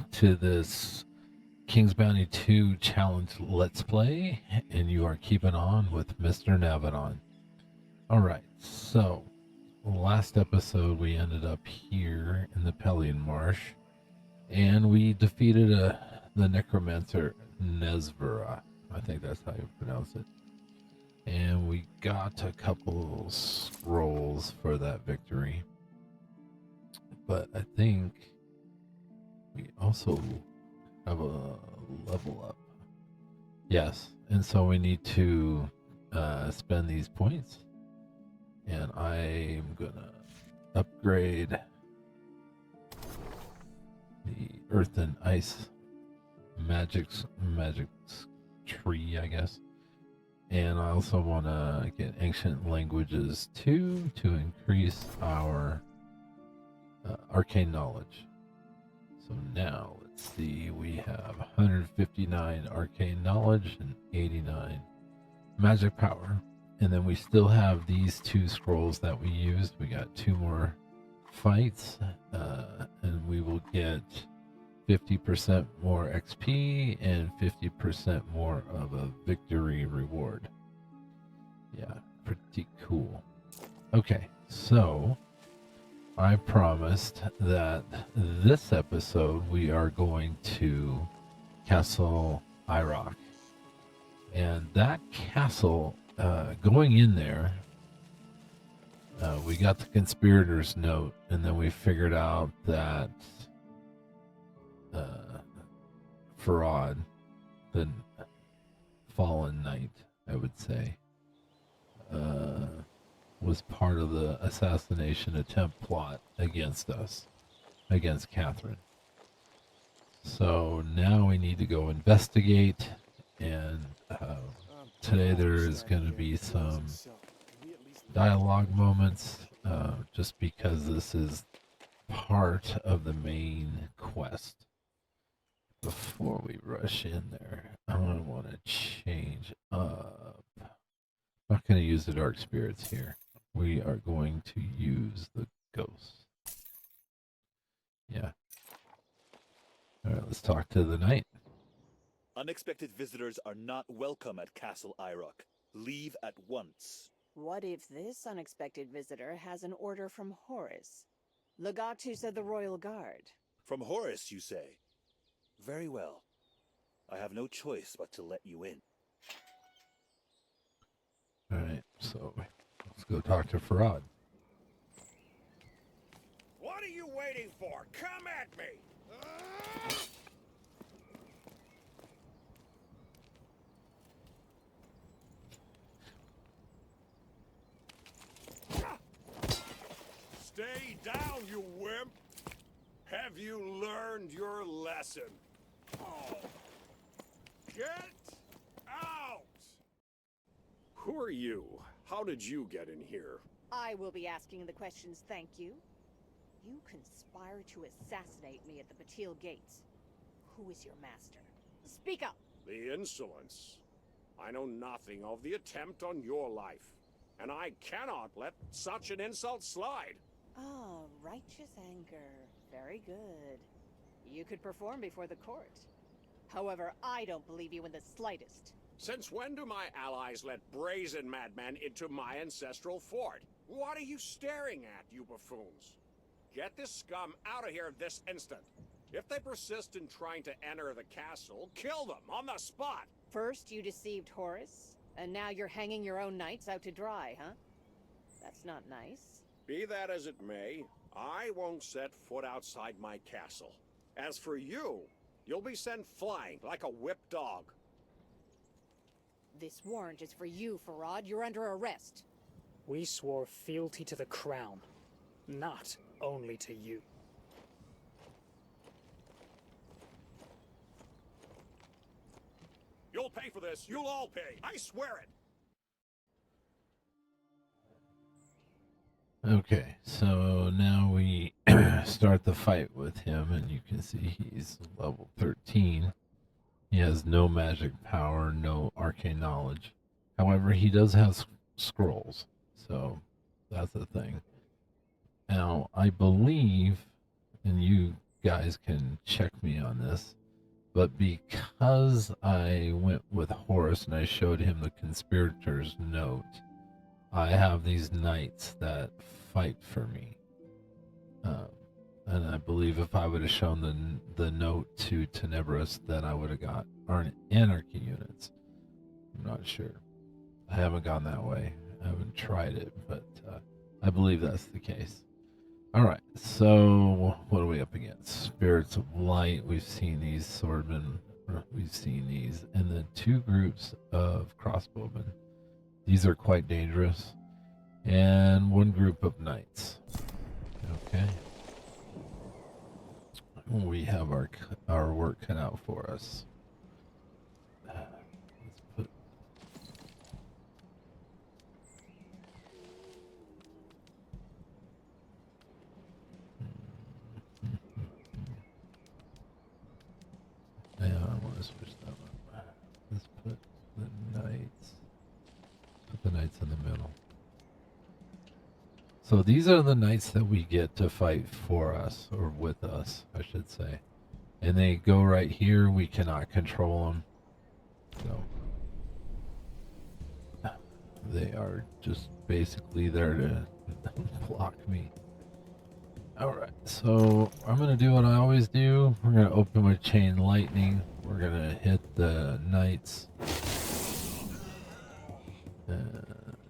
back to this King's Bounty 2 Challenge Let's Play, and you are keeping on with Mr. Naviton. Alright, so last episode we ended up here in the Pelion Marsh, and we defeated the Necromancer Nesvera. I think that's how you pronounce it. And we got a couple scrolls for that victory. But I think we also have a level up. Yes, and so we need to spend these points. And I'm gonna upgrade the Earth and Ice magic tree, I guess. And I also want to get Ancient Languages 2 to increase our arcane knowledge. So now let's see, we have 159 arcane knowledge and 89 magic power. And then we still have these 2 scrolls that we used. We got 2 more fights, and we will get 50% more XP and 50% more of a victory reward. Yeah, pretty cool. Okay, so I promised that this episode we are going to Castle Irock. And that castle, going in there, we got the conspirator's note, and then we figured out that Farad, the fallen knight, I would say, was part of the assassination attempt plot against us, against Catherine. So now we need to go investigate, and today there is going to be some dialogue moments, just because this is part of the main quest. Before we rush in there, I want to change up. I'm not going to use the dark spirits here. We are going to use the ghosts. Yeah. All right, let's talk to the knight. Unexpected visitors are not welcome at Castle Irock. Leave at once. What if this unexpected visitor has an order from Horus, Legatus of the Royal Guard? From Horus, you say? Very well. I have no choice but to let you in. All right, so let's go talk to Farad. What are you waiting for? Come at me! Stay down, you wimp! Have you learned your lesson? Oh. Get out! Who are you? How did you get in here? I will be asking the questions, thank you. You conspired to assassinate me at the Patil Gates. Who is your master? Speak up! The insolence. I know nothing of the attempt on your life, and I cannot let such an insult slide. Ah, righteous anger. Very good. You could perform before the court. However, I don't believe you in the slightest. Since when do my allies let brazen madmen into my ancestral fort? What are you staring at, you buffoons? Get this scum out of here this instant. If they persist in trying to enter the castle, kill them on the spot. First you deceived Horus, and now you're hanging your own knights out to dry, huh? That's not nice. Be that as it may, I won't set foot outside my castle. As for you, you'll be sent flying like a whipped dog. This warrant is for you, Farad. You're under arrest. We swore fealty to the crown, not only to you. You'll pay for this. You'll all pay. I swear it. Okay, so now we start the fight with him, and you can see he's level 13. He has no magic power, no arcane knowledge. However, he does have scrolls, so that's the thing. Now, I believe, and you guys can check me on this, but because I went with Horus and I showed him the conspirator's note, I have these knights that fight for me. And I believe if I would have shown the note to Tenebris, then I would have got Anarchy units. I'm not sure. I haven't gone that way. I haven't tried it, but I believe that's the case. All right, so what are we up against? Spirits of Light. We've seen these swordmen. We've seen these. And then 2 groups of crossbowmen. These are quite dangerous. And 1 group of knights. Okay. We have our work cut out for us. Let's put... Yeah, I want to switch that one. Let's put the knights. Put the knights in the middle. So these are the knights that we get to fight for us, or with us, I should say. And they go right here. We cannot control them. So they are just basically there to block me. Alright, so I'm going to do what I always do. We're going to open with Chain Lightning. We're going to hit the knights.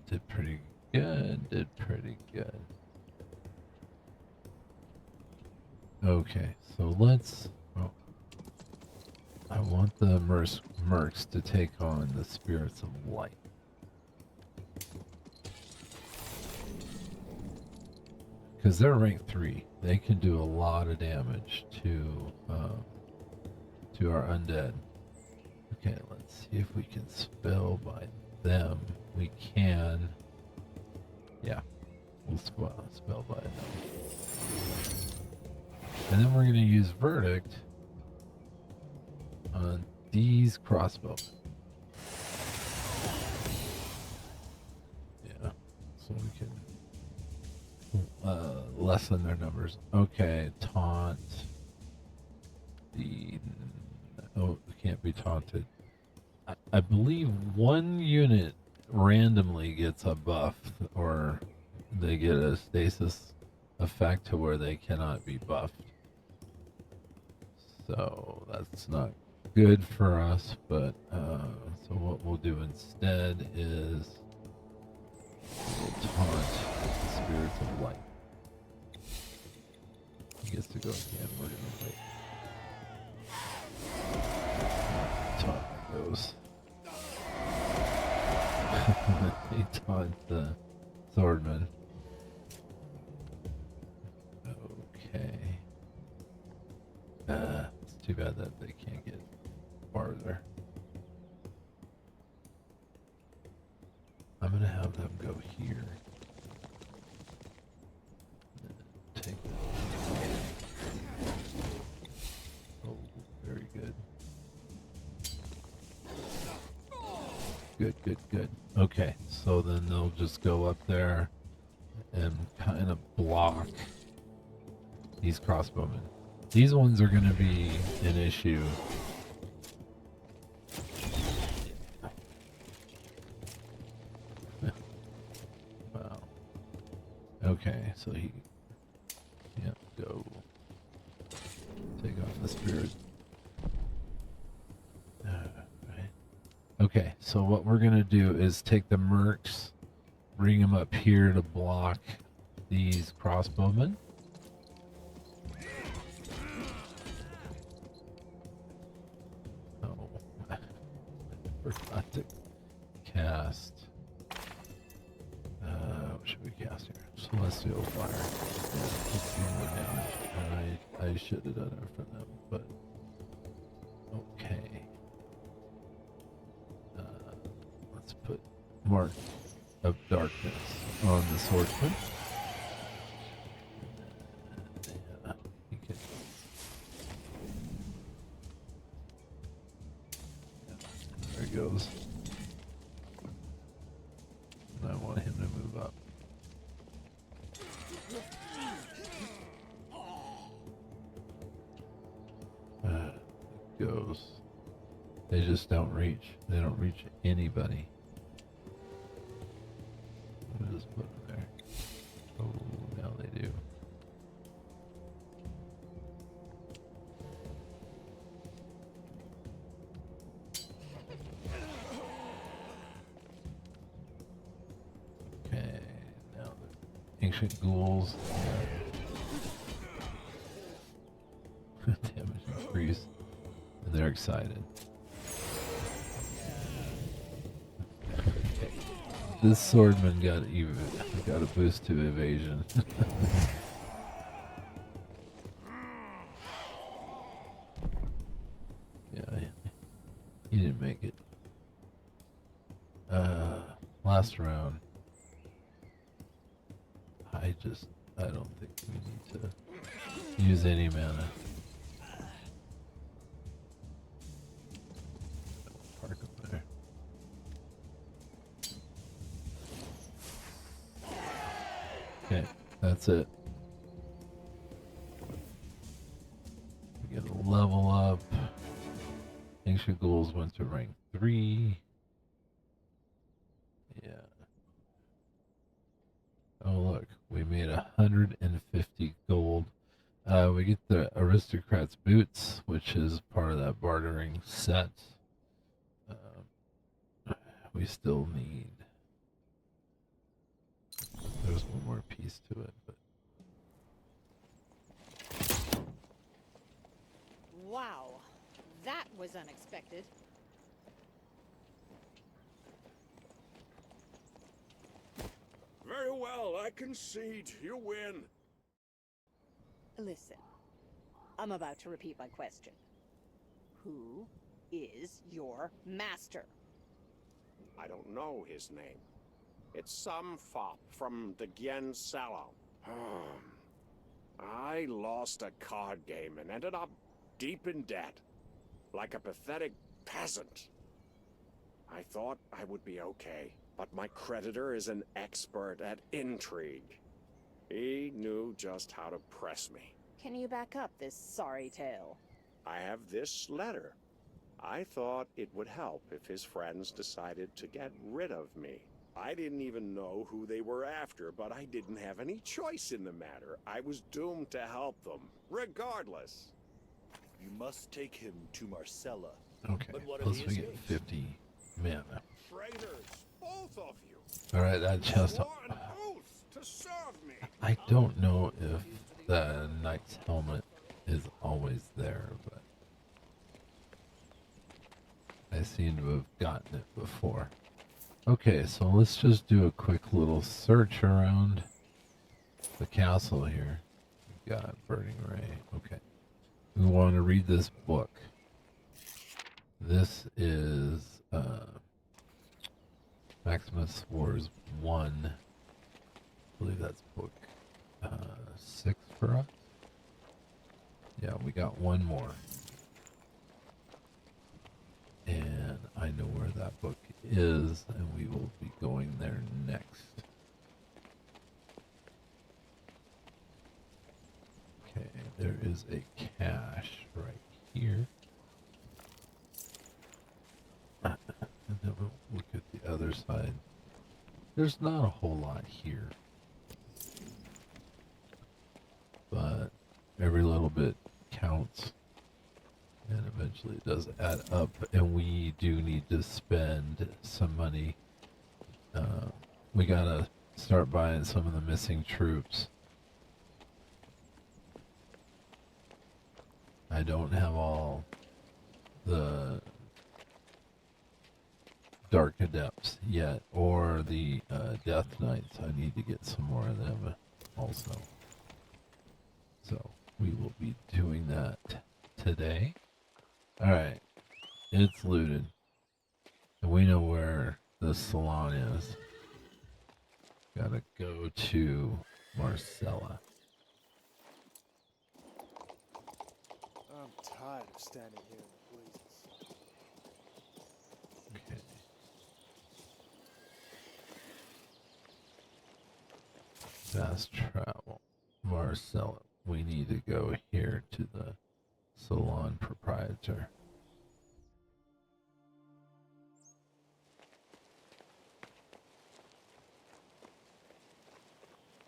Did pretty good. Did pretty good. Okay, so let's... Oh, I want the mercs to take on the Spirits of Light. Because they're rank 3. They can do a lot of damage to our undead. Okay, let's see if we can spell by them. We can. Yeah, we'll spell by them. And then we're going to use Verdict on these crossbows. Yeah, so we can lessen their numbers. Okay, taunt. Oh, it can't be taunted. I believe 1 unit randomly gets a buff, or they get a stasis effect to where they cannot be buffed. So that's not good for us, but so what we'll do instead is we'll taunt the Spirits of Light. He gets to go again. We're gonna wait. Taunt goes. They taunt the swordman. Okay. It's too bad that they can't get farther. I'm gonna have them go here. Take that. Oh, very good. Good. Okay, so then they'll just go up there and kind of block these crossbowmen. These ones are going to be an issue. Wow. Okay, so he can't go take on the spirit. Right. Okay, so what we're going to do is take the mercs, bring them up here to block these crossbowmen. Oh, I forgot to cast. What should we cast here? Celestial Fire. Yeah, 15 more damage. I should have done it for them, but okay. Let's put Mark of Darkness on the swordsman. Yeah, he can. There he goes. And I want him to move up. goes. They just don't reach. They don't reach anybody. We'll just put them there. Oh, now they do. Okay, now the ancient ghouls. Damage increase. And they're excited. Okay. This swordman got a boost to evasion. Yeah, he didn't make it. Last round. I don't think we need to use any mana. Park up there. Okay, that's it. We get a level up. Ancient Ghouls went to rank 3. Yeah. Oh look, we made 150 gold. We get the Aristocrat's Boots, which is part of that bartering set. We still need... There's one more piece to it, but... Wow, that was unexpected. Very well, I concede. You win. Listen, I'm about to repeat my question. Who is your master? I don't know his name. It's some fop from the Gien Sallow. I lost a card game and ended up deep in debt. Like a pathetic peasant. I thought I would be okay, but my creditor is an expert at intrigue. He knew just how to press me. Can you back up this sorry tale? I have this letter. I thought it would help if his friends decided to get rid of me. I didn't even know who they were after, but I didn't have any choice in the matter. I was doomed to help them, regardless. You must take him to Marcella. Okay, But what are plus the we get escapes? 50 mana. Traitors, both of you. Alright, that chest... Swore an oath to serve me. I don't know if the knight's helmet is always there, but... I seem to have gotten it before. Okay, so let's just do a quick little search around the castle here. We got Burning Ray. Okay. We want to read this book. This is Maximus Wars 1. I believe that's book 6 for us. Yeah, we got one more. And I know where that book is, and we will be going there next. Okay, there is a cache right here. And then we'll look at the other side. There's not a whole lot here. But every little bit counts. And eventually it does add up, and we do need to spend some money. We gotta start buying some of the missing troops. I don't have all the Dark Adepts yet, or the Death Knights. I need to get some more of them also. So we will be doing that today. Alright, it's looted. And we know where the salon is. Gotta go to Marcella. I'm tired of standing here in the blazes. Okay. Fast travel. Marcella. We need to go here to the salon proprietor.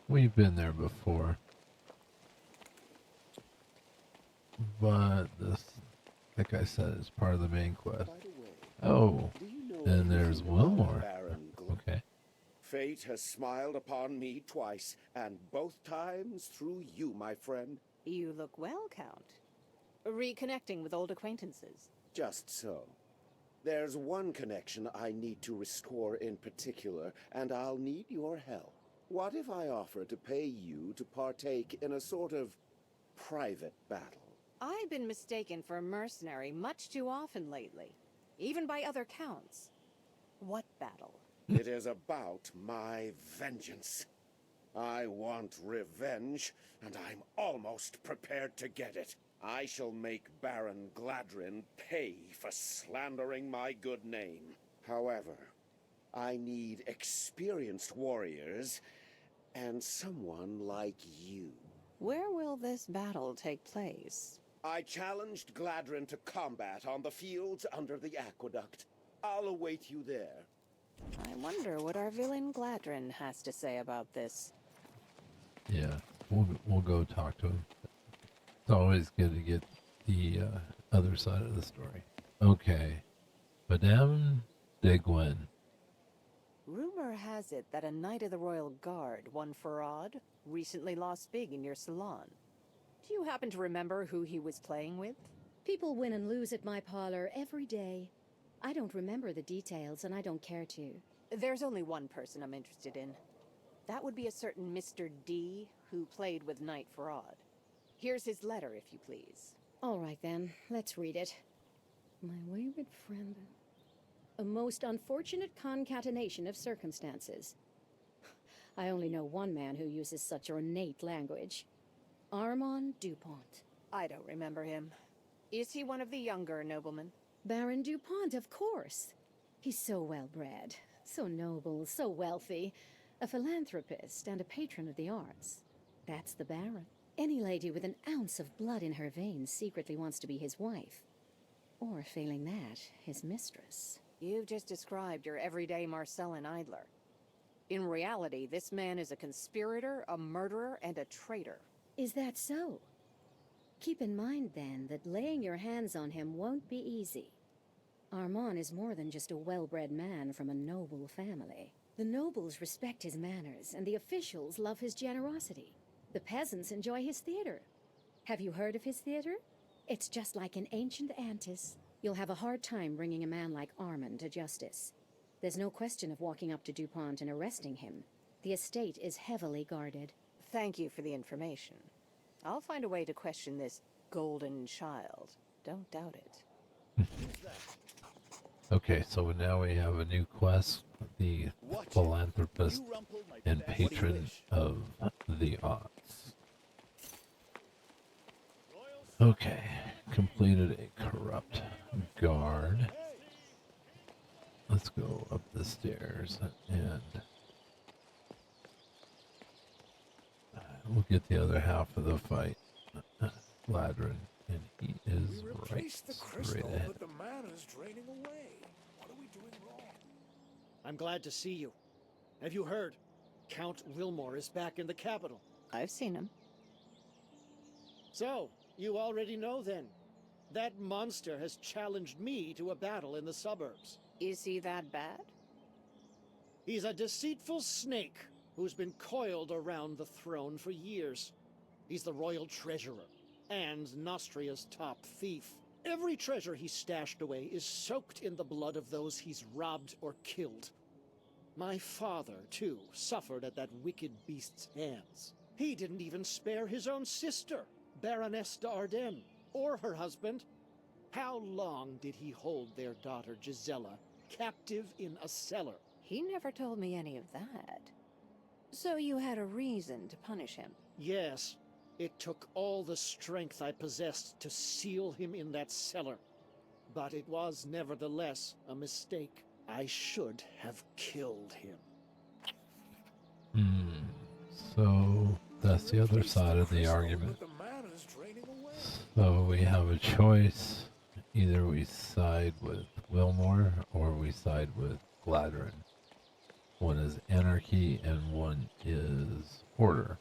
We've been there before. But this, like I said, is part of the main quest. By the way, Oh, do you know and there's anything one about more. Baron Okay. Fate has smiled upon me twice, and both times through you, my friend. You look well, Count. Reconnecting with old acquaintances. Just so. There's one connection I need to restore in particular, and I'll need your help. What if I offer to pay you to partake in a sort of private battle? I've been mistaken for a mercenary much too often lately, even by other counts. What battle? It is about my vengeance. I want revenge, and I'm almost prepared to get it. I shall make Baron Gladrin pay for slandering my good name. However, I need experienced warriors and someone like you. Where will this battle take place? I challenged Gladrin to combat on the fields under the aqueduct. I'll await you there. I wonder what our villain Gladrin has to say about this. Yeah, we'll go talk to him. It's always good to get the other side of the story. Okay, Madame de Gwen. Rumor has it that a knight of the Royal Guard, one Farad, recently lost big in your salon. Do you happen to remember who he was playing with? People win and lose at my parlor every day. I don't remember the details, and I don't care to. There's only one person I'm interested in. That would be a certain Mr. D, who played with Knight Farad. Here's his letter, if you please. All right, then. Let's read it. My wayward friend. A most unfortunate concatenation of circumstances. I only know one man who uses such ornate language. Armand Dupont. I don't remember him. Is he one of the younger noblemen? Baron Dupont, of course. He's so well-bred, so noble, so wealthy. A philanthropist and a patron of the arts. That's the Baron. Any lady with an ounce of blood in her veins secretly wants to be his wife. Or, failing that, his mistress. You've just described your everyday Marcellin idler. In reality, this man is a conspirator, a murderer, and a traitor. Is that so? Keep in mind, then, that laying your hands on him won't be easy. Armand is more than just a well-bred man from a noble family. The nobles respect his manners, and the officials love his generosity. The peasants enjoy his theater. Have you heard of his theater? It's just like an ancient Antis. You'll have a hard time bringing a man like Armand to justice. There's no question of walking up to Dupont and arresting him. The estate is heavily guarded. Thank you for the information. I'll find a way to question this golden child. Don't doubt it. Okay, so now we have a new quest. The philanthropist and patron of the arts. Okay, completed a corrupt guard. Let's go up the stairs and we'll get the other half of the fight. Gladrin, and he is right straight ahead. but the mana's draining away. What are we doing wrong? I'm glad to see you. Have you heard? Count Wilmore is back in the capital. I've seen him. So, you already know then. That monster has challenged me to a battle in the suburbs. Is he that bad? He's a deceitful snake who's been coiled around the throne for years. He's the royal treasurer and Nostria's top thief. Every treasure he's stashed away is soaked in the blood of those he's robbed or killed. My father, too, suffered at that wicked beast's hands. He didn't even spare his own sister, Baroness d'Ardennes, or her husband. How long did he hold their daughter Gisela captive in a cellar? He never told me any of that. So you had a reason to punish him? Yes. It took all the strength I possessed to seal him in that cellar. But it was nevertheless a mistake. I should have killed him. So that's the other side of the argument. So we have a choice. Either we side with Wilmore or we side with Gladrin. One is Anarchy and one is Order.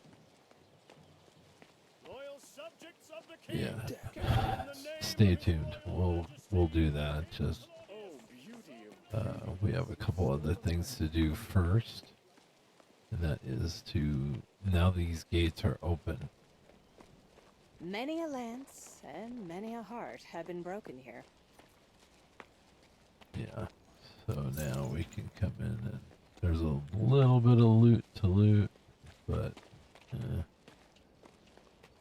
Loyal subjects of the king. Yeah. Stay tuned. We'll do that. Just Oh, beauty of we have a couple other things to do first, and that is to, now these gates are open. Many a lance and many a heart have been broken here. Yeah. So now we can come in, and there's a little bit of loot to loot, but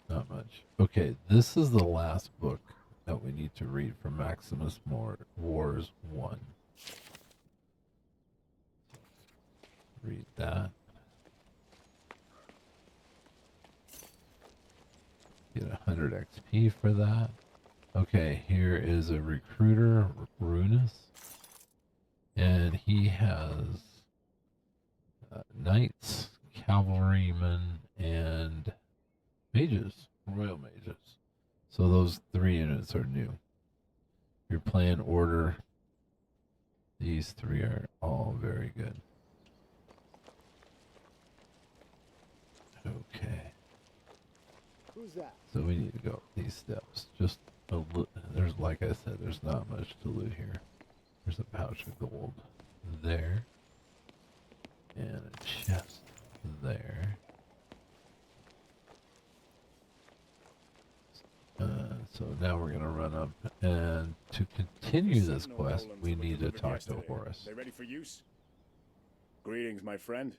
not much. Okay, this is the last book that we need to read from Maximus Wars 1. Read that. Get 100 XP for that. Okay, here is a recruiter, Runus. And he has knights, cavalrymen, and mages, royal mages. So those 3 units are new. Your plan order, these 3 are all very good. Okay. Who's that? So we need to go up these steps. Just there's, like I said, there's not much to loot here. There's a pouch of gold there, and a chest there. So now we're gonna run up, and to continue this quest, we need to talk to Horus. They ready for use? Greetings, my friend.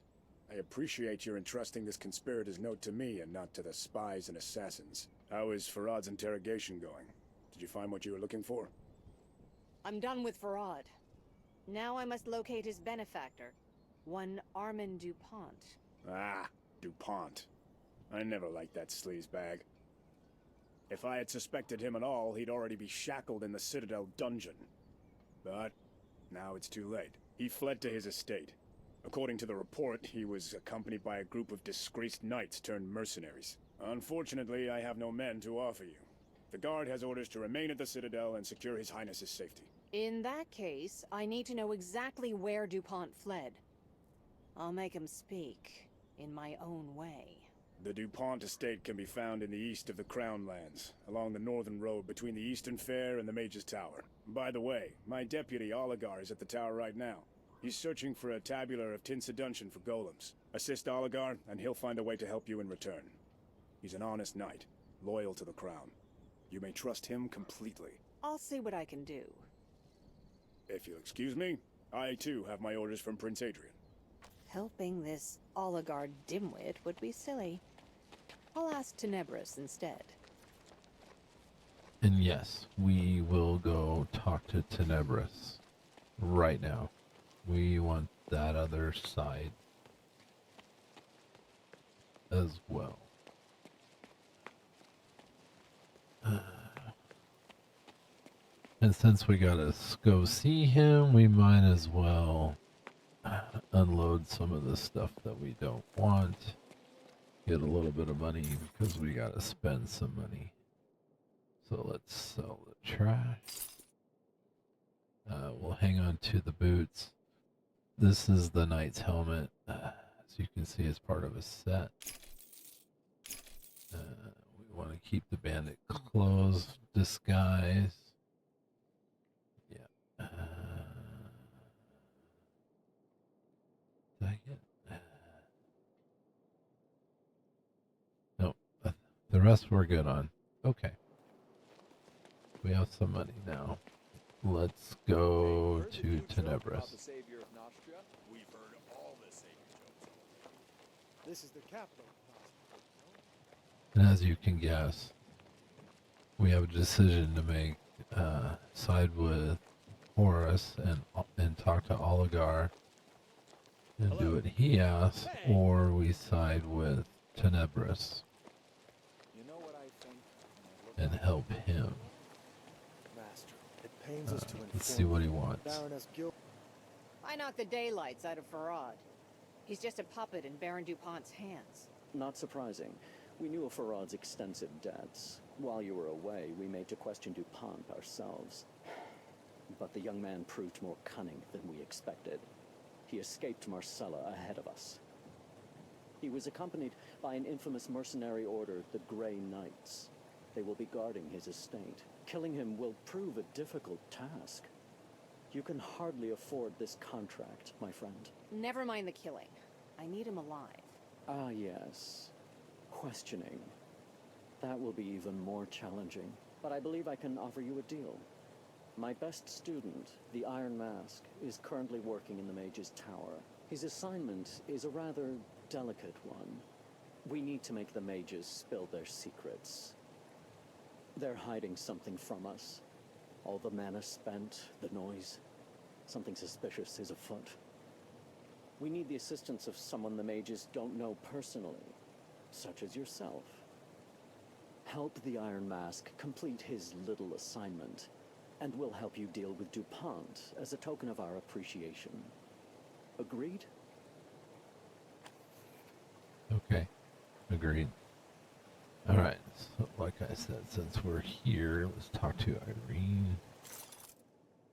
I appreciate your entrusting this conspirator's note to me and not to the spies and assassins. How is Farad's interrogation going? Did you find what you were looking for? I'm done with Farad. Now I must locate his benefactor, one Armand DuPont. Ah, DuPont. I never liked that sleazebag. If I had suspected him at all, he'd already be shackled in the Citadel dungeon. But now it's too late. He fled to his estate. According to the report, he was accompanied by a group of disgraced knights turned mercenaries. Unfortunately, I have no men to offer you. The guard has orders to remain at the Citadel and secure His Highness's safety. In that case, I need to know exactly where DuPont fled. I'll make him speak in my own way. The DuPont estate can be found in the east of the Crown Lands, along the northern road between the Eastern Fair and the Mage's Tower. By the way, my deputy Oligar is at the tower right now. He's searching for a tabular of Tinsaduntion for golems. Assist Oligar, and he'll find a way to help you in return. He's an honest knight, loyal to the crown. You may trust him completely. I'll see what I can do. If you'll excuse me, I too have my orders from Prince Adrian. Helping this Oligar dimwit would be silly. I'll ask Tenebris instead. And yes, we will go talk to Tenebris right now. We want that other side as well. And since we gotta go see him, we might as well unload some of the stuff that we don't want. Get a little bit of money because we gotta spend some money. So let's sell the trash. We'll hang on to the boots. This is the knight's helmet. As you can see, it's part of a set. We want to keep the bandit clothes, disguise. Yeah. Did I get? No, the rest we're good on. Okay. We have some money now. Let's go to Tenebris. We've heard all the savior jokes. This is the capital. And as you can guess, we have a decision to make. Side with Horus and talk to Oligar and do what he asks, or we side with Tenebris You know what I think? and help him. Master, it pains us to Let's see what he wants. Baroness Gil. I knocked the daylights out of Farad. He's just a puppet in Baron DuPont's hands. Not surprising. We knew of Farad's extensive debts. While you were away, we made to question DuPont ourselves. But the young man proved more cunning than we expected. He escaped Marcella ahead of us. He was accompanied by an infamous mercenary order, the Grey Knights. They will be guarding his estate. Killing him will prove a difficult task. You can hardly afford this contract, my friend. Never mind the killing. I need him alive. Ah, yes. Questioning. That will be even more challenging. But I believe I can offer you a deal. My best student, the Iron Mask, is currently working in the Mage's tower. His assignment is a rather delicate one. We need to make the Mages spill their secrets. They're hiding something from us. All the mana spent, the noise. Something suspicious is afoot. We need the assistance of someone the Mages don't know personally, such as yourself. Help the Iron Mask complete his little assignment, and we'll help you deal with DuPont as a token of our appreciation. Agreed? Okay, agreed. Alright, so like I said, since we're here, let's talk to Irene.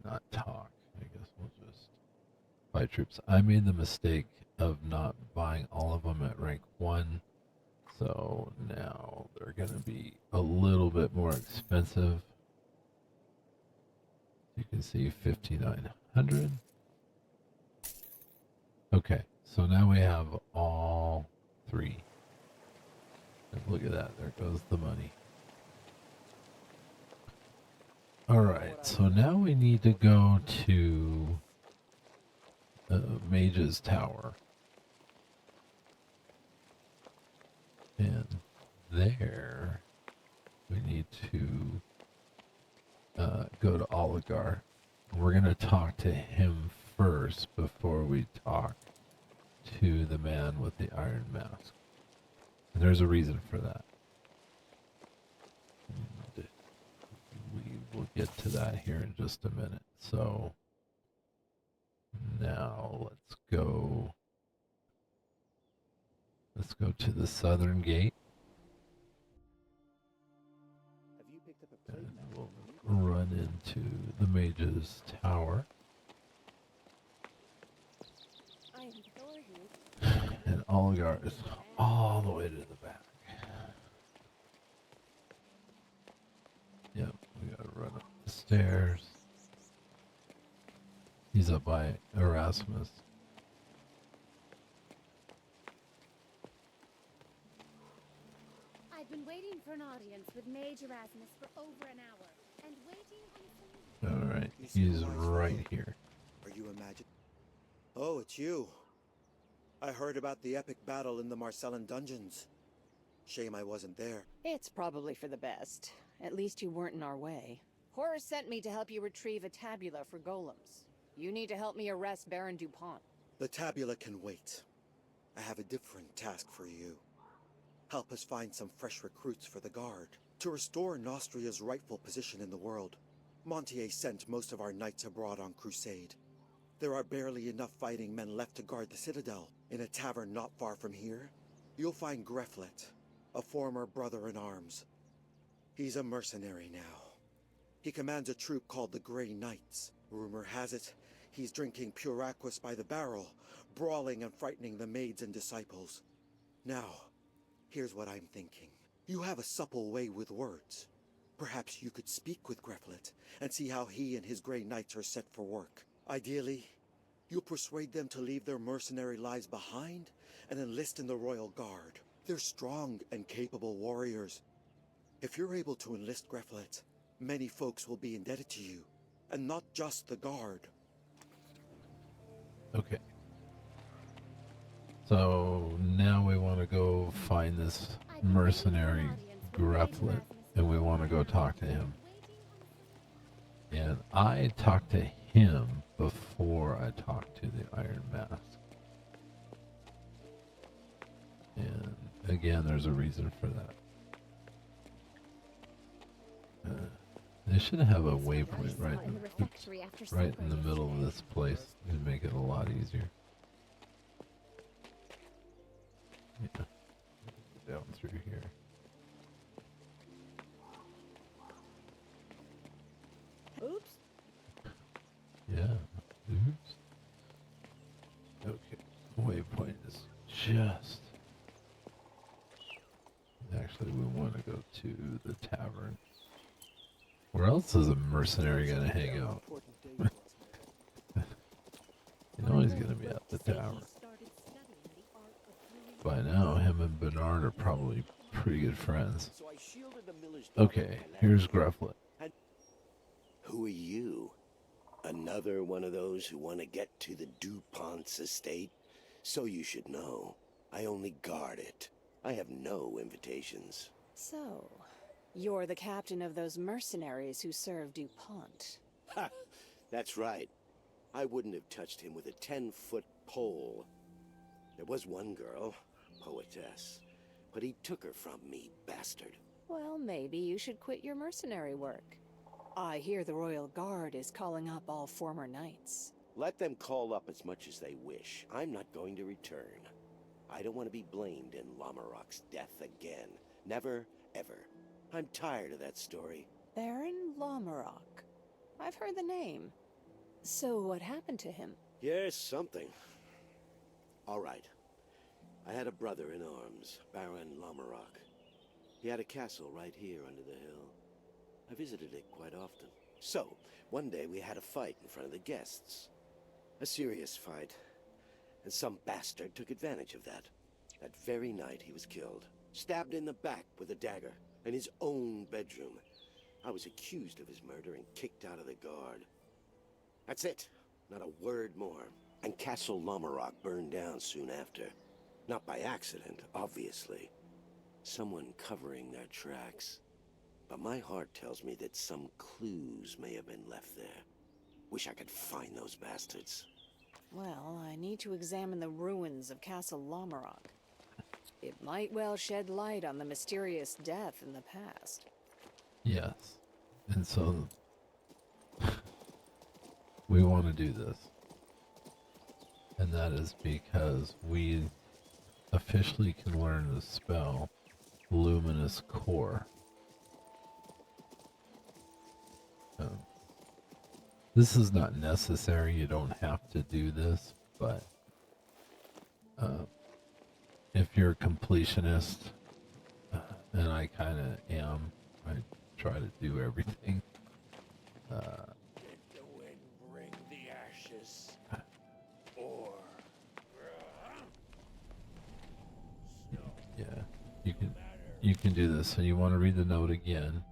Not talk, I guess we'll just buy troops. I made the mistake of not buying all of them at rank 1, so now they're going to be a little bit more expensive. You can see 5,900. Okay, so now we have all 3. And look at that, there goes the money. Alright, so now we need to go to Mage's Tower. And there we need to go to Oligar. We're going to talk to him first before we talk to the man with the iron mask. And there's a reason for that. And we will get to that here in just a minute. So now let's go to the southern gate. Have you picked up a plate And map? we'll run into the Mage's Tower. I implore you. And Oligar is all the way to the back. Yep, we gotta run up the stairs. He's up by Erasmus. I've been waiting for an audience with Mage Erasmus for over an hour, and waiting on some... Alright, You see he's the wise right road? here. Are you imagining? Oh, it's you. I heard about the epic battle in the Marcellan dungeons. Shame I wasn't there. It's probably for the best. At least you weren't in our way. Horus sent me to help you retrieve a tabula for golems. You need to help me arrest Baron DuPont. The tabula can wait. I have a different task for you. Help us find some fresh recruits for the Guard. To restore Nostria's rightful position in the world, Montier sent most of our knights abroad on crusade. There are barely enough fighting men left to guard the citadel. In a tavern not far from here, you'll find Greflet, a former brother-in-arms. He's a mercenary now. He commands a troop called the Grey Knights. Rumor has it, he's drinking pure aquas by the barrel, brawling and frightening the maids and disciples. Now, here's what I'm thinking. You have a supple way with words. Perhaps you could speak with Greflet and see how he and his Grey Knights are set for work. Ideally, you'll persuade them to leave their mercenary lives behind and enlist in the Royal Guard. They're strong and capable warriors. If you're able to enlist Greflet, many folks will be indebted to you, and not just the Guard. Okay. So now we want to go find this mercenary Greflet, and we want to go talk to him. And I talked to him before I talked to the Iron Mask. And again, there's a reason for that. They should have a waypoint right in the middle of this place to make it a lot easier. Yeah, down through here. Oops. Yeah. Oops. Okay, waypoint is just. Actually, we want to go to the tavern. Where else is a mercenary gonna hang out? You know he's gonna be at the tavern. By now, him and Bernard are probably pretty good friends. So I shielded the miller's daughter Okay, with my here's lantern. Grufflet. Who are you? Another one of those who want to get to the DuPont's estate? So you should know, I only guard it. I have no invitations. So, you're the captain of those mercenaries who serve DuPont. Ha! That's right. I wouldn't have touched him with a 10-foot pole. There was one girl, poetess, but he took her from me, bastard. Well, maybe you should quit your mercenary work. I hear the Royal Guard is calling up all former knights. Let them call up as much as they wish. I'm not going to return. I don't want to be blamed in Lamarok's death again. Never, ever. I'm tired of that story. Baron Lamarok. I've heard the name. So what happened to him? Yes, something. All right. I had a brother in arms, Baron Lamarok. He had a castle right here under the hill. I visited it quite often. So, one day we had a fight in front of the guests. A serious fight. And some bastard took advantage of that. That very night he was killed. Stabbed in the back with a dagger. In his own bedroom. I was accused of his murder and kicked out of the guard. That's it. Not a word more. And Castle Lamarok burned down soon after. Not by accident, obviously. Someone covering their tracks. But my heart tells me that some clues may have been left there. Wish I could find those bastards. Well, I need to examine the ruins of Castle Lamarok. It might well shed light on the mysterious death in the past. Yes. And so we want to do this. And that is because we officially can learn the spell Luminous Core. This is not necessary, you don't have to do this, but if you're a completionist, and I kind of am, I try to do everything. Did the wind bring the ashes? Or... Yeah, you can do this. So you want to read the note again.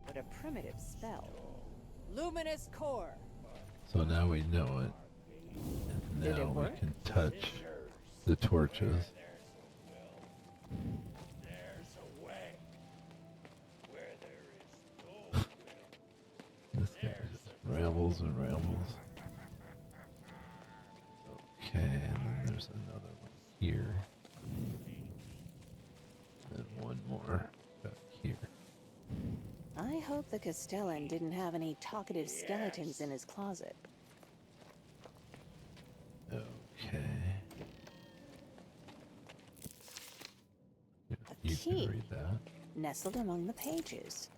What a primitive spell. Luminous Core. So now we know it. And Did it now we work? can touch the torches. There's a way. Where there is no will. This guy just rambles and rambles. Okay, and then there's another one here. And one more back here. I hope the Castellan didn't have any talkative skeletons in his closet. Okay. A You key. can read that. Nestled among the pages.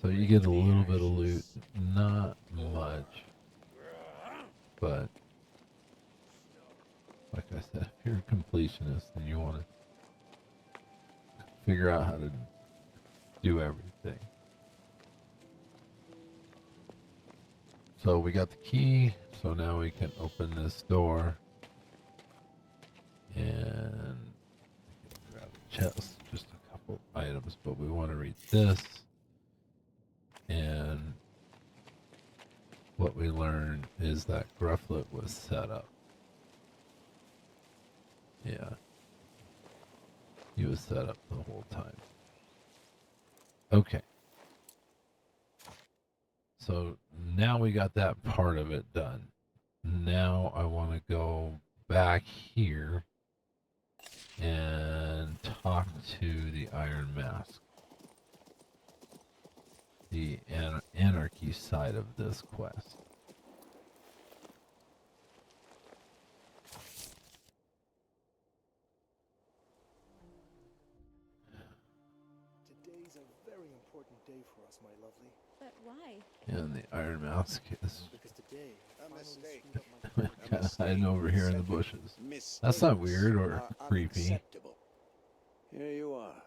So you get a little bit of loot, not much, but like I said, if you're a completionist and you want to figure out how to do everything. So we got the key, so now we can open this door and grab a chest, just a couple items, but we want to read this. And what we learned is that Grufflet was set up. Yeah. He was set up the whole time. Okay. So now we got that part of it done. Now I want to go back here and talk to the Iron Mask. The Anarchy side of this quest. Today's a very important important day for us, my lovely. But why? And the Iron Mask is Because today, A finally mistake. screwed up my kind A of mistake, hiding over here in the Cedric. bushes. Mistakes That's not weird or are creepy. unacceptable. Here you are.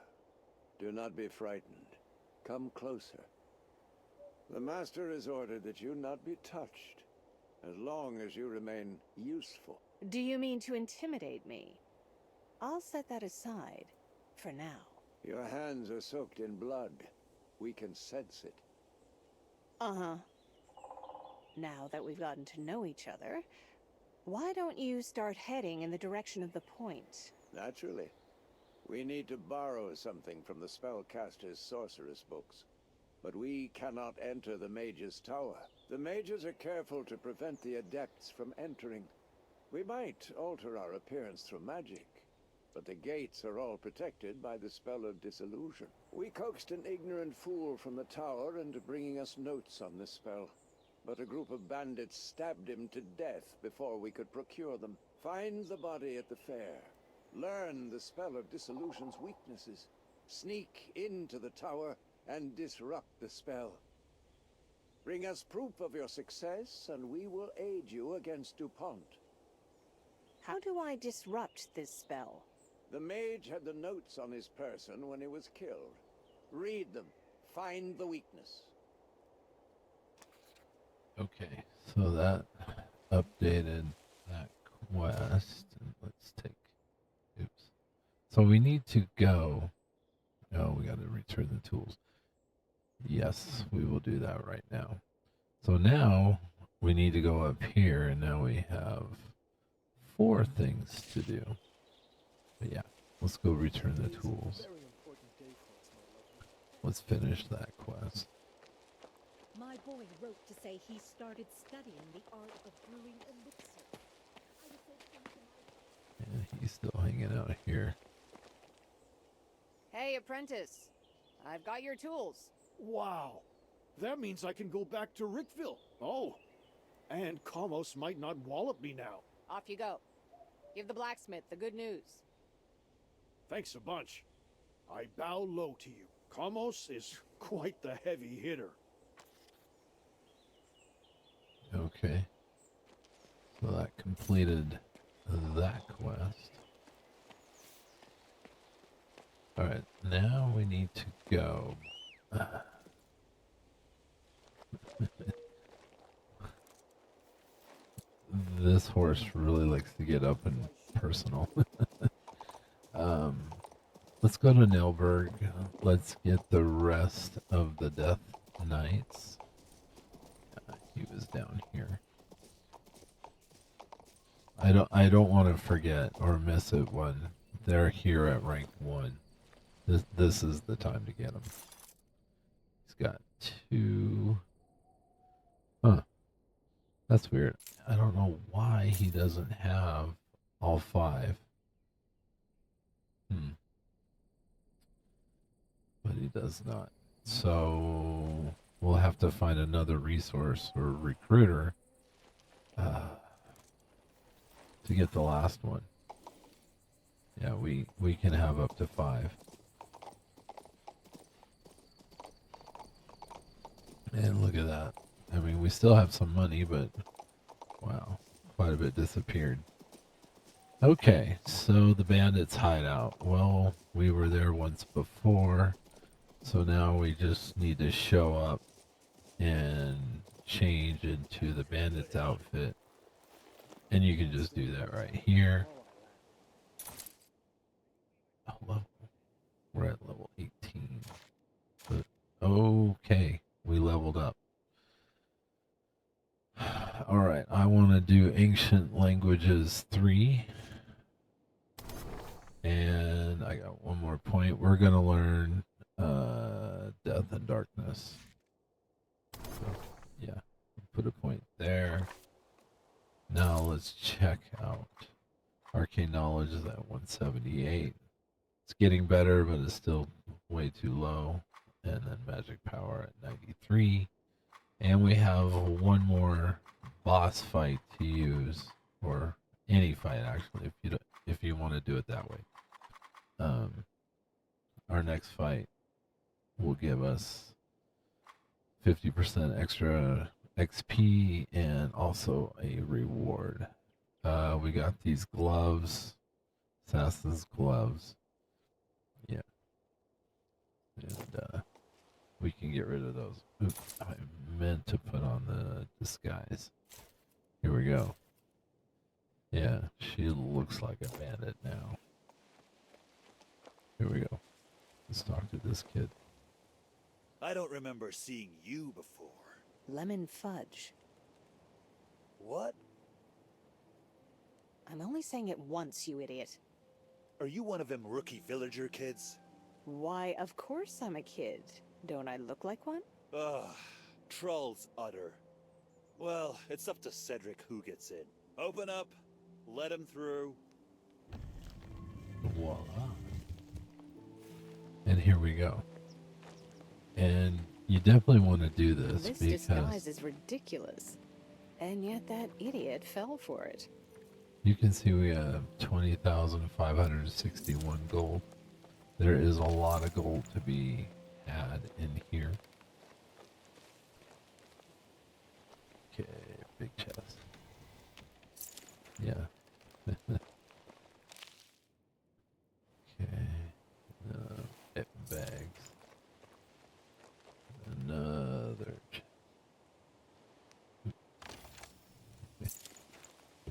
Do not be frightened. Come closer. The Master has ordered that you not be touched, as long as you remain useful. Do you mean to intimidate me? I'll set that aside for now. Your hands are soaked in blood. We can sense it. Uh-huh. Now that we've gotten to know each other, why don't you start heading in the direction of the point? Naturally. We need to borrow something from the spellcaster's sorceress books. But we cannot enter the Mage's tower. The Mages are careful to prevent the adepts from entering. We might alter our appearance through magic, but the gates are all protected by the spell of dissolution. We coaxed an ignorant fool from the tower into bringing us notes on this spell, but a group of bandits stabbed him to death before we could procure them. Find the body at the fair. Learn the spell of dissolution's weaknesses. Sneak into the tower and disrupt the spell. Bring us proof of your success, and we will aid you against DuPont. How do I disrupt this spell? The mage had the notes on his person when he was killed. Read them. Find the weakness. Okay, so that updated that quest. And let's take. Oops. So we need to go. Oh, we got to return the tools. Yes, we will do that right now. So now we need to go up here, and now we have 4 things to do. But yeah, let's go return the tools. Very important day for us, my lovely. Let's finish that quest. My boy wrote to say he started studying the art of brewing elixir. I was so pleased to know. And he's still hanging out here. Hey, apprentice. I've got your tools. Wow. That means I can go back to Rickville. Oh. And Kamos might not wallop me now. Off you go. Give the blacksmith the good news. Thanks a bunch. I bow low to you. Kamos is quite the heavy hitter. Okay. So that completed that quest. Alright, now we need to go. This horse really likes to get up and personal. Let's go to Nilberg. Let's get the rest of the Death Knights. He was down here. I don't want to forget or miss it when they're here at rank 1. This is the time to get them. He's got 2. Huh. That's weird. I don't know why he doesn't have all 5. But he does not. So we'll have to find another resource or recruiter to get the last one. Yeah, we can have up to 5. And look at that. I mean, we still have some money, but wow, quite a bit disappeared. Okay, so the bandits' hideout. Well, we were there once before, so now we just need to show up and change into the bandits' outfit. And you can just do that right here. Oh, level. We're at level 18. But okay, we leveled up. Alright, I want to do Ancient Languages 3. And I got one more point. We're going to learn Death and Darkness. So, yeah, put a point there. Now let's check out Arcane Knowledge is at 178. It's getting better, but it's still way too low. And then Magic Power at 93. And we have one more boss fight to use, or any fight actually, if you want to do it that way. Our next fight will give us 50% extra XP and also a reward. We got these gloves, Assassin's gloves. Yeah. And we can get rid of those. Oops, I meant to put on the disguise. Here we go. Yeah, she looks like a bandit now. Here we go. Let's talk to this kid. I don't remember seeing you before. Lemon fudge. What? I'm only saying it once, you idiot. Are you one of them rookie villager kids? Why, of course I'm a kid. Don't I look like one? Ugh, trolls utter. Well, it's up to Cedric who gets in. Open up, let him through. Voila. And here we go. And you definitely want to do this This because disguise is ridiculous. And yet that idiot fell for it. you can see we have 20,561 gold. There is a lot of gold to be had in here. Okay, big chest. Yeah. Okay. Bags. Another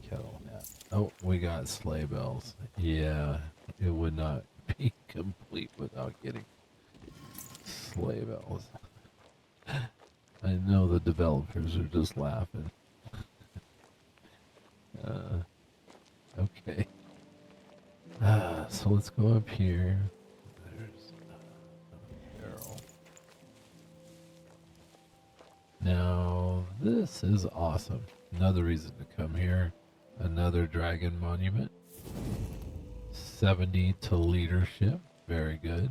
kettle hat. Oh, we got sleigh bells. Yeah, it would not be complete without getting sleigh bells. I know the developers are just laughing. Okay. So let's go up here. There's a barrel. Now, this is awesome. Another reason to come here. Another dragon monument. 70 to leadership. Very good.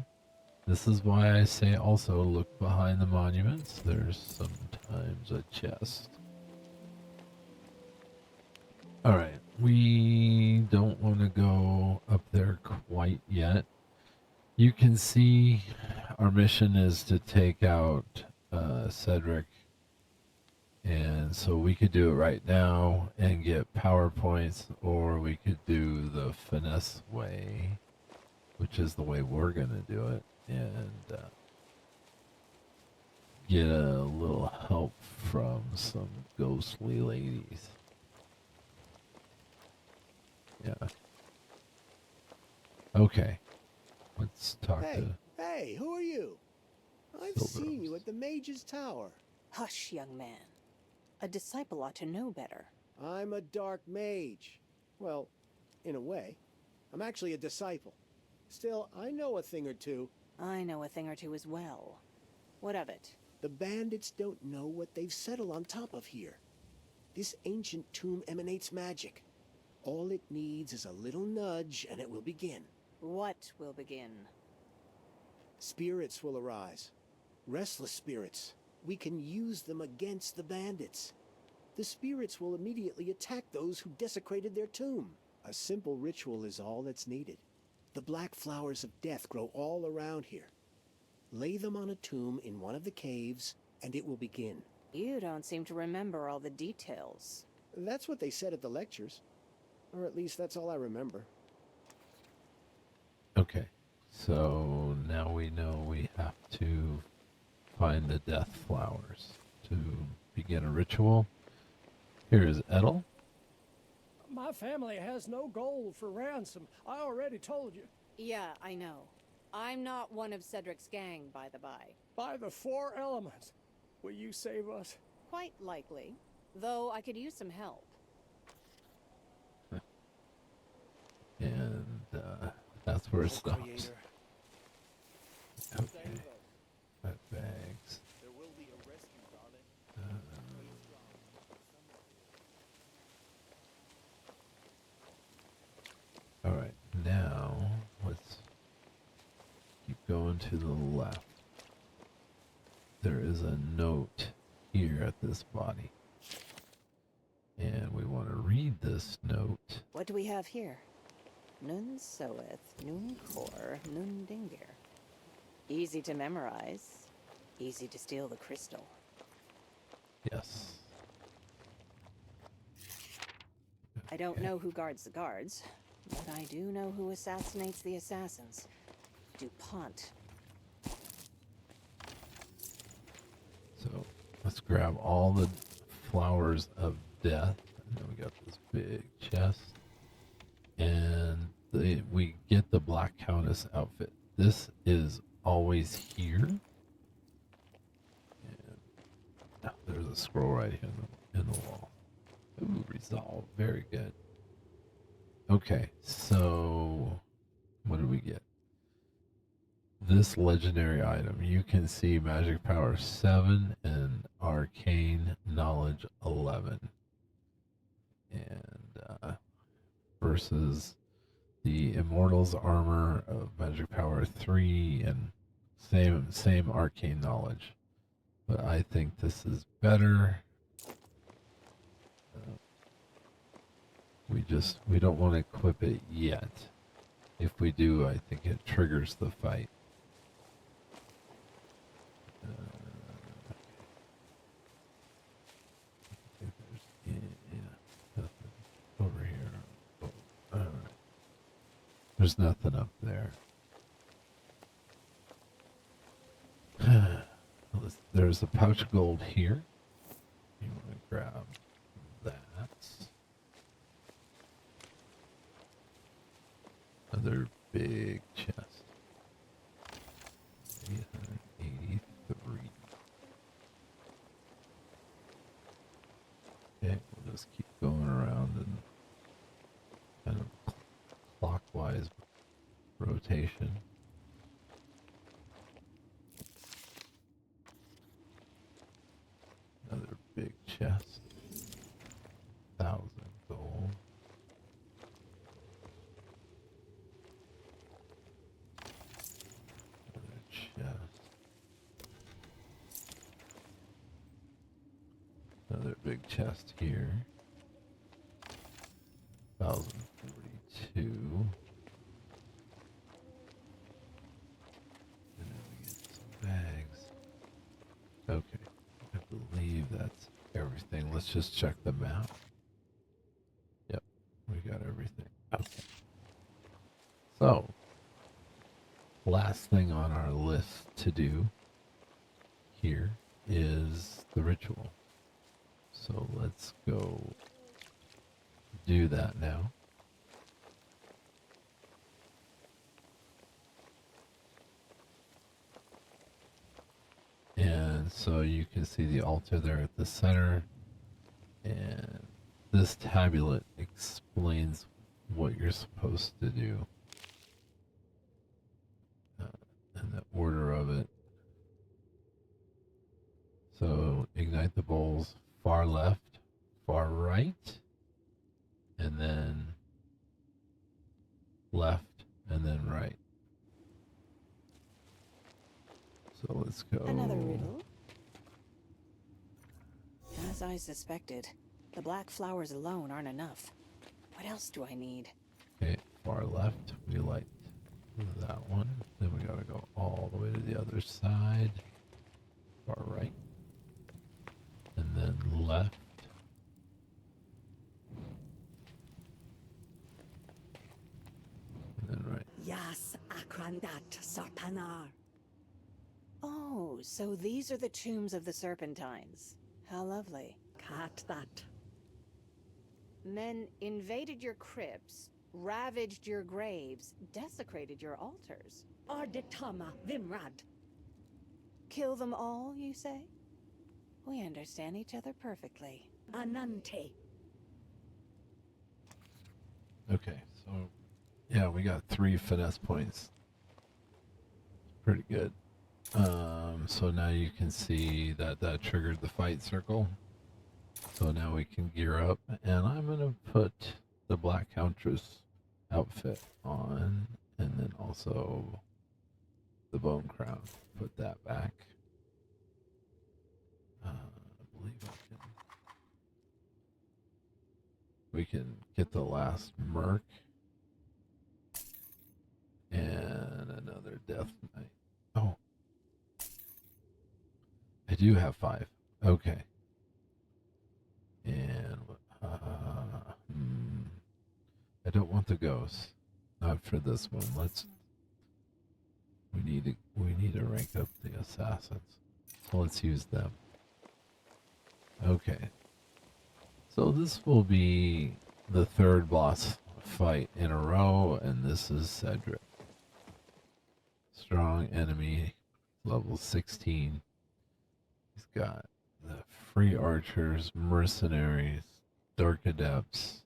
This is why I say also look behind the monuments. There's sometimes a chest. Alright, we don't want to go up there quite yet. You can see our mission is to take out Cedric. And so we could do it right now and get PowerPoints, or we could do the finesse way, which is the way we're going to do it, and get a little help from some ghostly ladies. Yeah. Okay. Let's talk to... Hey, who are you? I've seen you at the Mage's Tower. Hush, young man. A disciple ought to know better. I'm a dark mage. Well, in a way. I'm actually a disciple. Still, I know a thing or two. I know a thing or two as well. What of it? The bandits don't know what they've settled on top of here. This ancient tomb emanates magic. All it needs is a little nudge and it will begin. What will begin? Spirits will arise. Restless spirits. We can use them against the bandits. The spirits will immediately attack those who desecrated their tomb. A simple ritual is all that's needed. The black flowers of death grow all around here. Lay them on a tomb in one of the caves, and it will begin. You don't seem to remember all the details. That's what they said at the lectures. Or at least that's all I remember. Okay. So now we know we have to find the death flowers to begin a ritual. Here is Edel. My family has no gold for ransom. I already told you. Yeah, I know. I'm not one of Cedric's gang, by the by. By the four elements. Will you save us? Quite likely. Though I could use some help. And that's where it stops. Okay. Got bags. There will be a rescue, darling. Alright, now let's keep going to the left. There is a note here at this body. And we want to read this note. What do we have here? Nun soweth, nun cor, nun dingir. Easy to memorize. Easy to steal the crystal. Yes. I don't know who guards the guards, but I do know who assassinates the assassins. DuPont. So let's grab all the flowers of death. And then we got this big chest. And we get the Black Countess outfit. This is always here. And there's a scroll right here in the wall. Ooh, resolve. Very good. Okay, so what did we get? This legendary item. You can see magic power 7 and arcane knowledge 11. And versus the immortal's armor of magic power 3 and same arcane knowledge. But I think this is better. We don't want to equip it yet. If we do, I think it triggers the fight. Nothing over here. Oh, all right. There's nothing up there. There's a pouch of gold here. You want to grab that. Another big chest. 883. Okay, we'll just keep going around and kind of clockwise rotation. Another big chest. 1,000 gold. Another chest. Another big chest here. 1,042. And then we get some bags. Okay. I believe that's everything. Let's just check the map. Yep, we got everything. Okay. So, last thing on our list to do here is the ritual. So let's go do that now. And so you can see the altar there at the center. And this tablet explains what you're supposed to do. And the order of it. So ignite the bowls far left, far right, and then left, and then right. So let's go. Another riddle. As I suspected, the black flowers alone aren't enough. What else do I need? Okay, far left, we liked that one. Then we gotta go all the way to the other side. Far right. And then left. And then right. Yas akrandat sarpanar. Oh, so these are the tombs of the Serpentines. How lovely. Cat that. Men invaded your crypts, ravaged your graves, desecrated your altars. Arditama vimrad. Kill them all, you say? We understand each other perfectly. Anante. Okay, so yeah, we got 3 finesse points. Pretty good. So now you can see that that triggered the fight circle. So now we can gear up, and I'm gonna put the Black Countess outfit on, and then also the bone crown. Put that back. I believe we can get the last merc and another death knight. Oh, do have 5. Okay. And I don't want the ghosts. Not for this one. We need to rank up the assassins. So let's use them. Okay. So this will be the 3rd boss fight in a row, and this is Cedric. Strong enemy, level 16. He's got the free archers, mercenaries, dark adepts,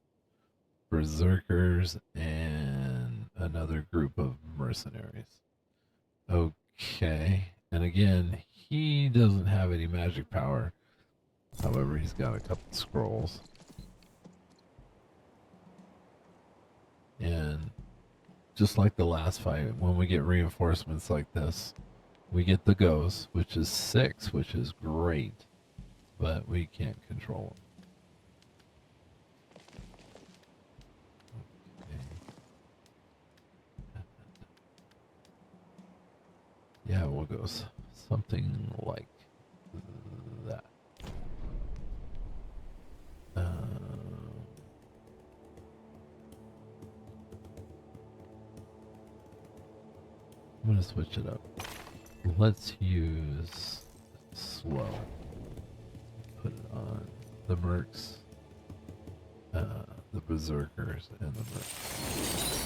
berserkers, and another group of mercenaries. Okay, and again, he doesn't have any magic power. However, he's got a couple scrolls. And just like the last fight, when we get reinforcements like this, we get the ghosts, which is 6, which is great, but we can't control them. Okay. Yeah, we'll go something like that. I'm going to switch it up. Let's use slow. Put it on the mercs, the berserkers, and the mercs.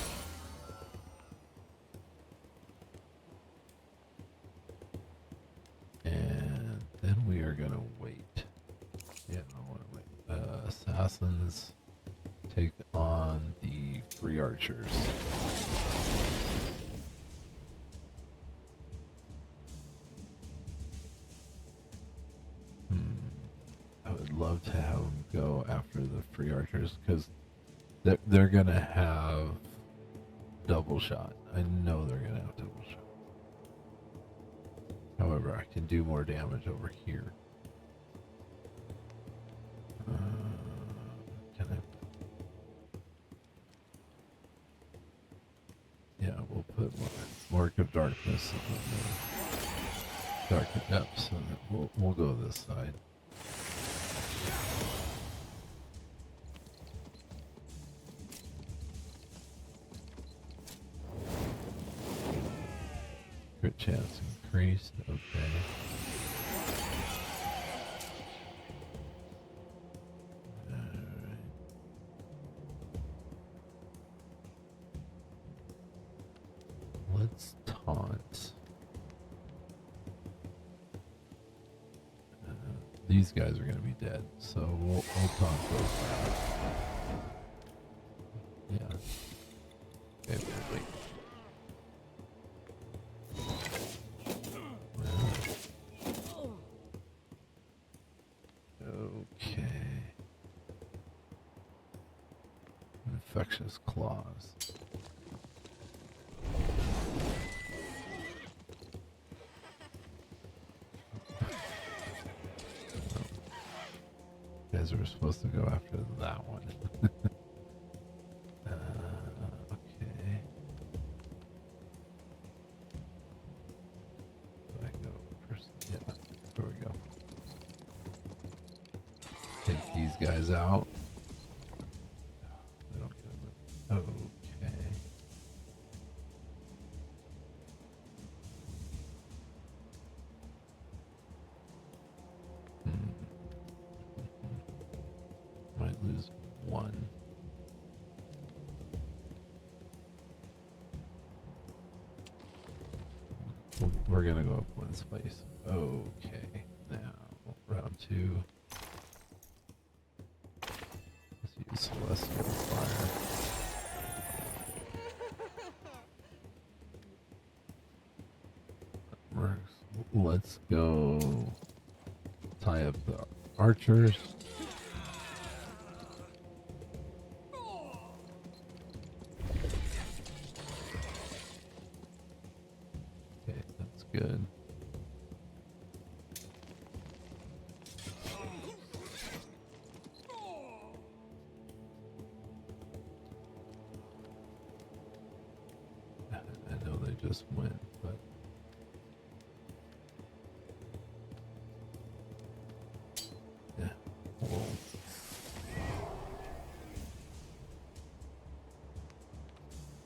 And then we are going to wait. Yeah, I want to wait. Assassins take on the free archers. I would love to have them go after the free archers because they're going to have double shot. I know they're going to have double shot. However, I can do more damage over here. Can I? Yeah, we'll put Mark of Darkness in the Dark Depths, and we'll go this side. Crit chance increased. Okay. Alright. Let's taunt. These guys are going to be dead, so we'll taunt those guys. Yeah. Okay, wait. Okay. Infectious claws. You guys were supposed to go after that one. Okay. Do I go first? Yeah, there we go. Take these guys out. They don't get them. Okay. Might lose one. We're gonna go up one space. Okay. Now, round 2. Let's use Celestial Fire. Let's go tie up the archers. Okay, that's good. I know they just went, but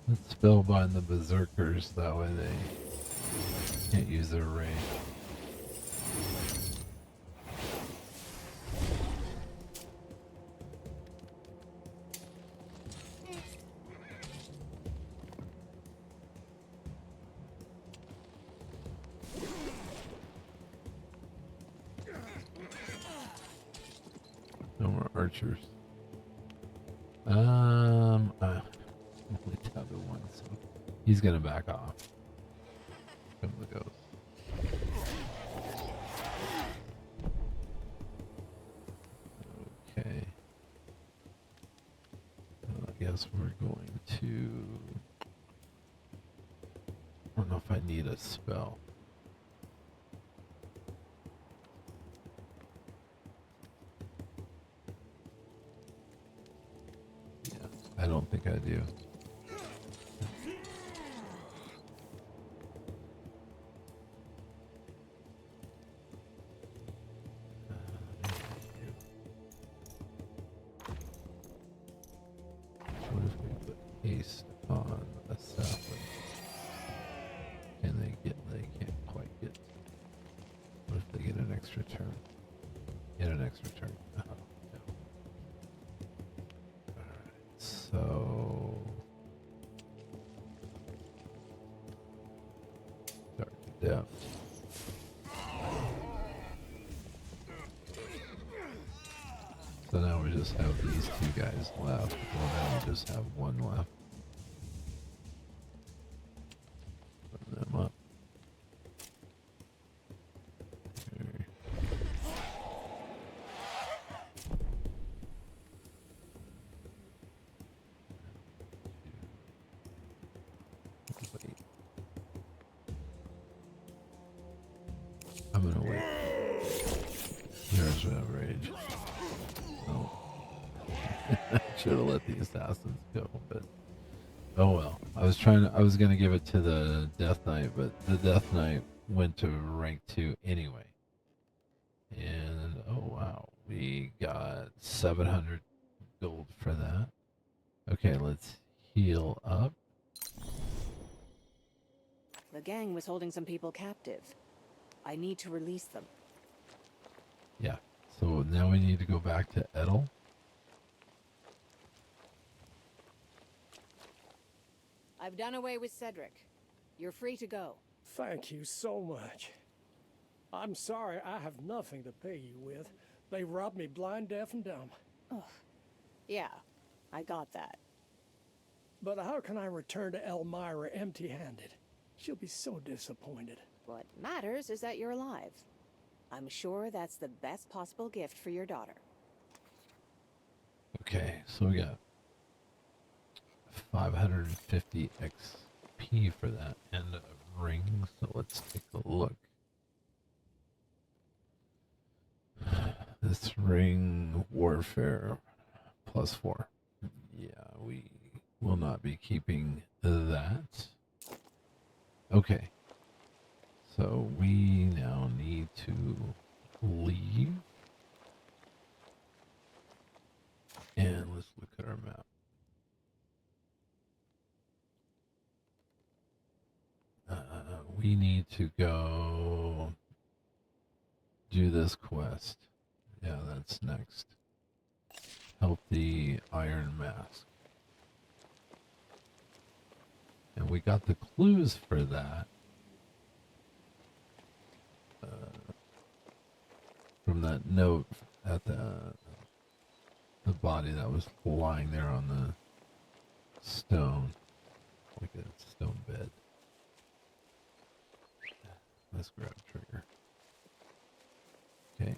Let's spellbind the berserkers, that way they can't use their rage. No more archers. Only down to one, so he's gonna back off. Come the ghost. Okay. Well, I guess we're going to. I don't know if I need a spell. Yeah, I don't think I do. What if we put haste on assassin? Can they get? They can't quite get. What if they get an extra turn? Get an extra turn. Oh, no. Alright, so. Dark depth. So now we just have these two guys left. Well, now we just have one left. Put them up. Okay. Wait. I'm gonna wait. There's no rage. Oh. I should have let the assassins go, but oh well. I was gonna give it to the Death Knight, but the Death Knight went to rank 2 anyway. And oh wow, we got 700 gold for that. Okay, let's heal up. The gang was holding some people captive. I need to release them. Yeah. So now we need to go back to Edel. I've done away with Cedric. You're free to go. Thank you so much. I'm sorry I have nothing to pay you with. They robbed me blind, deaf, and dumb. Ugh. Yeah, I got that. But how can I return to Elmira empty-handed? She'll be so disappointed. What matters is that you're alive. I'm sure that's the best possible gift for your daughter. Okay, so we got 550 XP for that and a ring. So let's take a look. This ring warfare +4. Yeah, we will not be keeping that. Okay. So we now need to leave. And let's look at our map. We need to go do this quest. Yeah, that's next. Help the Iron Mask. And we got the clues for that. From that note at the body that was lying there on the stone, like a stone bed. Let's grab trigger. Okay.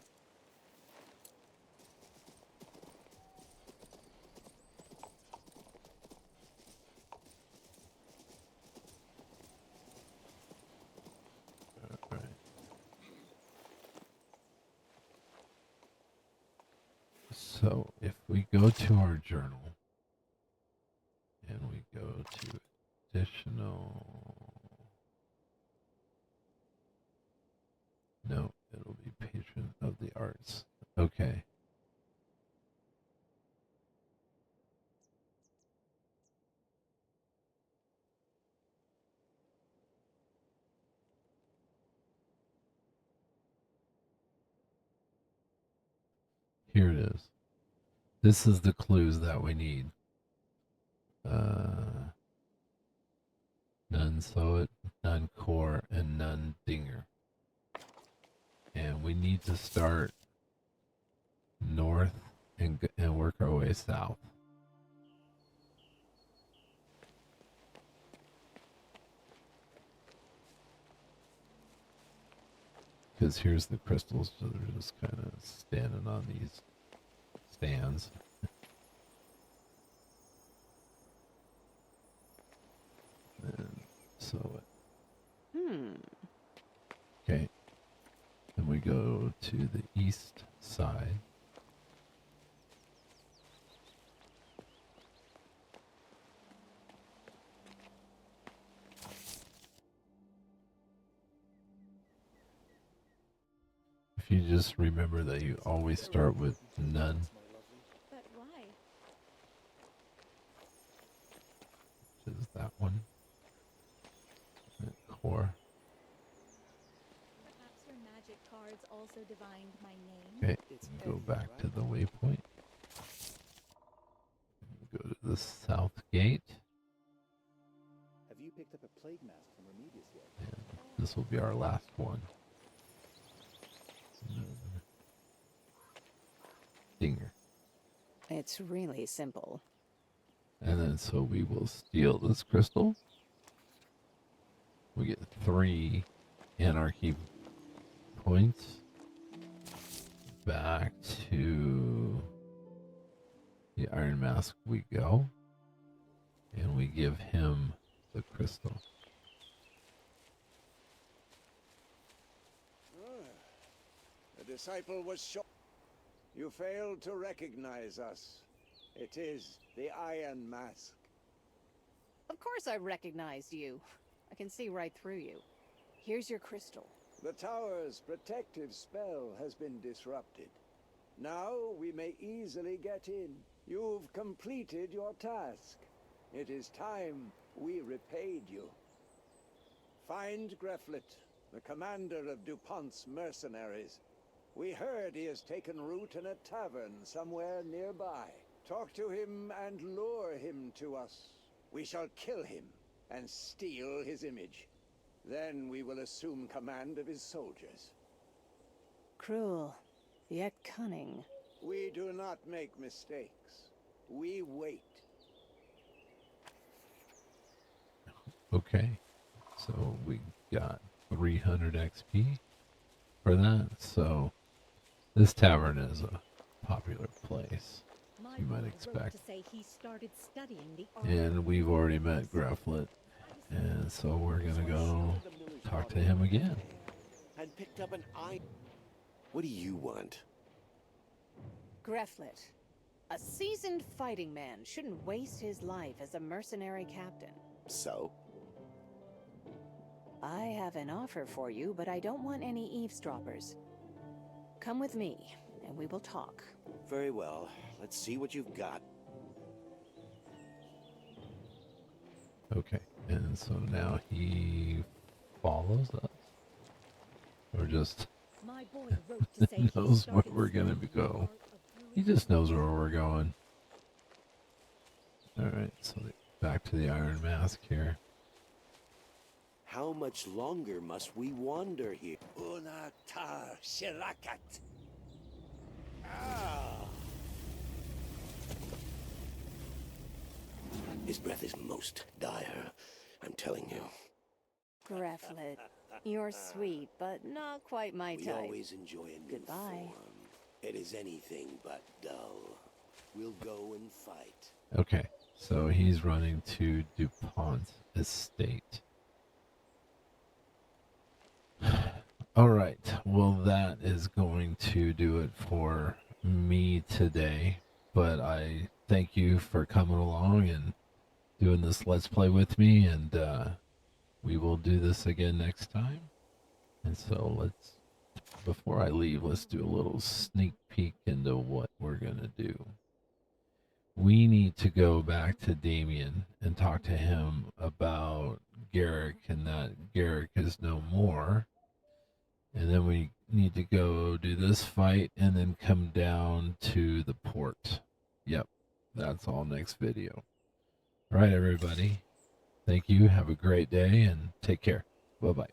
All right. So if we go to our journal and we go to additional, no, it'll be patron of the arts. Okay. Here it is. This is the clues that we need. None Soet, none Core, and none Dinger. And we need to start north and work our way south. Because here's the crystals, so they're just kind of standing on these stands. And so okay. Then we go to the east side. If you just remember that you always start with none. But why? Which is that one. And Core. Perhaps your magic cards also divined my name? Okay, go back to the waypoint. Go to the south gate. Have you picked up a plague mask from Remedius yet? And this will be our last one. Dinger. It's really simple. And then so we will steal this crystal. We get 3 Anarchy points. Back to the Iron Mask we go. And we give him the crystal. The disciple was shot. You failed to recognize us. It is the Iron Mask. Of course I recognized you. I can see right through you. Here's your crystal. The tower's protective spell has been disrupted. Now we may easily get in. You've completed your task. It is time we repaid you. Find Greflet, the commander of DuPont's mercenaries. We heard he has taken root in a tavern somewhere nearby. Talk to him and lure him to us. We shall kill him and steal his image. Then we will assume command of his soldiers. Cruel, yet cunning. We do not make mistakes. We wait. Okay, so we got 300 XP for that. So this tavern is a popular place, you might expect. And we've already met Greflet, and so we're gonna go talk to him again. And picked up an eye. What do you want? Greflet. A seasoned fighting man shouldn't waste his life as a mercenary captain. So? I have an offer for you, but I don't want any eavesdroppers. Come with me, and we will talk. Very well. Let's see what you've got. Okay, and so now he follows us, or just My boy wrote to say knows where we're gonna go. He just knows where we're going. All right, so back to the Iron Mask here. How much longer must we wander here? Una tar shirakat. Ah! His breath is most dire, I'm telling you. Greflet, you're sweet, but not quite my We type. always enjoy a new Goodbye. form. It is anything but dull. We'll go and fight. Okay, so he's running to DuPont Estate. All right, well, that is going to do it for me today. But I thank you for coming along and doing this Let's Play with me, and we will do this again next time. And so before I leave, let's do a little sneak peek into what we're going to do. We need to go back to Damien and talk to him about Garrick, and that Garrick is no more. And then we need to go do this fight and then come down to the port. Yep, that's all next video. All right, everybody. Thank you. Have a great day and take care. Bye-bye.